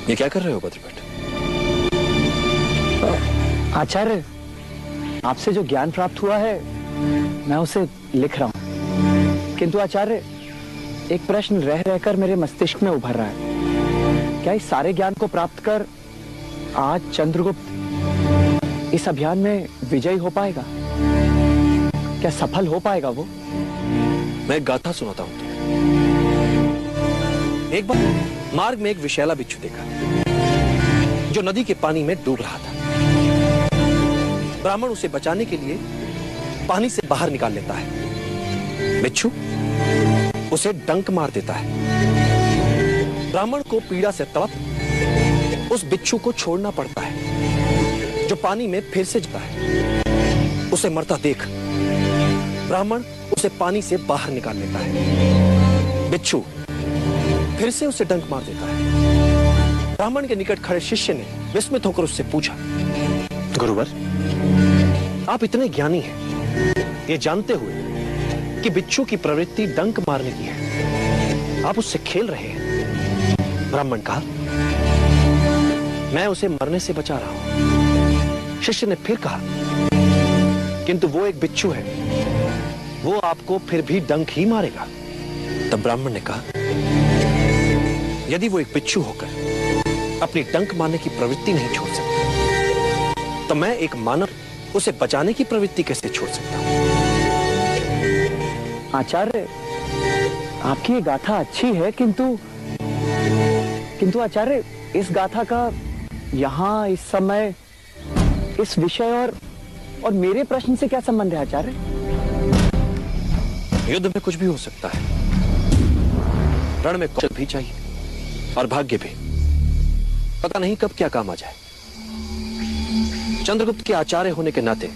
ये क्या कर रहे हो भद्रभट्ट? आचार्य, आपसे जो ज्ञान प्राप्त हुआ है मैं उसे लिख रहा हूं। किंतु आचार्य, एक प्रश्न रह रहकर मेरे मस्तिष्क में उभर रहा है। क्या इस सारे ज्ञान को प्राप्त कर आज चंद्रगुप्त इस अभियान में विजयी हो पाएगा? क्या सफल हो पाएगा वो? मैं एक गाथा सुनाता हूं तुम्हें। एक बार मार्ग में एक विषैला बिच्छू देखा जो नदी के पानी में डूब रहा था। ब्राह्मण उसे बचाने के लिए पानी से बाहर निकाल लेता है। बिच्छू उसे डंक मार देता है। ब्राह्मण को पीड़ा से तड़प उस बिच्छू को छोड़ना पड़ता है जो पानी में फिर से जाता है। उसे मरता देख ब्राह्मण उसे पानी से बाहर निकाल लेता है। बिच्छू फिर से उसे डंक मार देता है। ब्राह्मण के निकट खड़े शिष्य ने विस्मित होकर उससे पूछा, गुरुवर, आप इतने ज्ञानी हैं, ये जानते हुए कि बिच्छू की प्रवृत्ति डंक मारने की है, आप उससे खेल रहे हैं। ब्राह्मण कहा, मैं उसे मरने से बचा रहा हूं। शिष्य ने फिर कहा, किंतु वो एक बिच्छू है, वो आपको फिर भी डंक ही मारेगा। तब ब्राह्मण ने कहा, यदि वो एक बिच्छू होकर अपनी डंक मारने की प्रवृत्ति नहीं छोड़ सकता, तो मैं एक मानव उसे बचाने की प्रवृत्ति कैसे छोड़ सकता हूं? आचार्य, आपकी ये गाथा अच्छी है, किंतु आचार्य, इस गाथा का यहाँ इस समय इस विषय और मेरे प्रश्न से क्या संबंध है आचार्य? युद्ध में कुछ भी हो सकता है। रण में कौशल भी चाहिए और भाग्य भी। पता नहीं कब क्या काम आ जाए। चंद्रगुप्त के आचार्य होने के नाते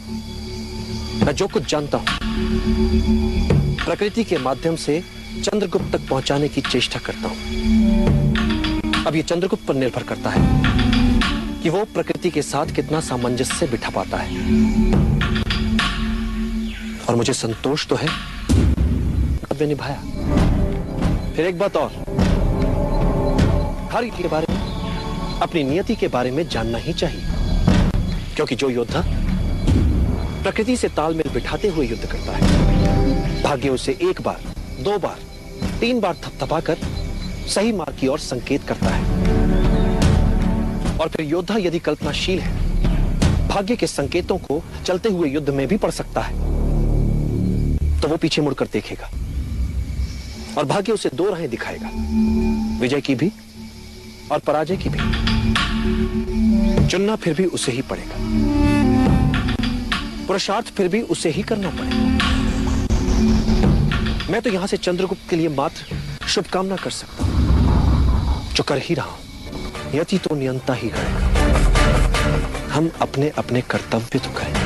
मैं जो कुछ जानता हूं प्रकृति के माध्यम से चंद्रगुप्त तक पहुंचाने की चेष्टा करता हूं। अब यह चंद्रगुप्त पर निर्भर करता है कि वो प्रकृति के साथ कितना सामंजस्य बिठा पाता है। और मुझे संतोष तो है कर्तव्य निभाया। फिर एक बात और, हर युद्ध के बारे में, अपनी नियति के बारे में जानना ही चाहिए, क्योंकि जो योद्धा प्रकृति से तालमेल बिठाते हुए युद्ध करता है, भाग्य उसे एक बार, दो बार, तीन बार थपथपाकर सही मार्ग की ओर संकेत करता है। और फिर योद्धा यदि कल्पनाशील है, भाग्य के संकेतों को चलते हुए युद्ध में भी पढ़ सकता है, तो वो पीछे मुड़कर देखेगा और भाग्य उसे दो राहें दिखाएगा, विजय की भी और पराजय की भी। चुनना फिर भी उसे ही पड़ेगा, पुरुषार्थ फिर भी उसे ही करना पड़ेगा। मैं तो यहां से चंद्रगुप्त के लिए मात्र शुभकामना कर सकता हूं, जो कर ही रहा हूं। यति तो नियंता ही करेगा। हम अपने अपने कर्तव्य तो करें।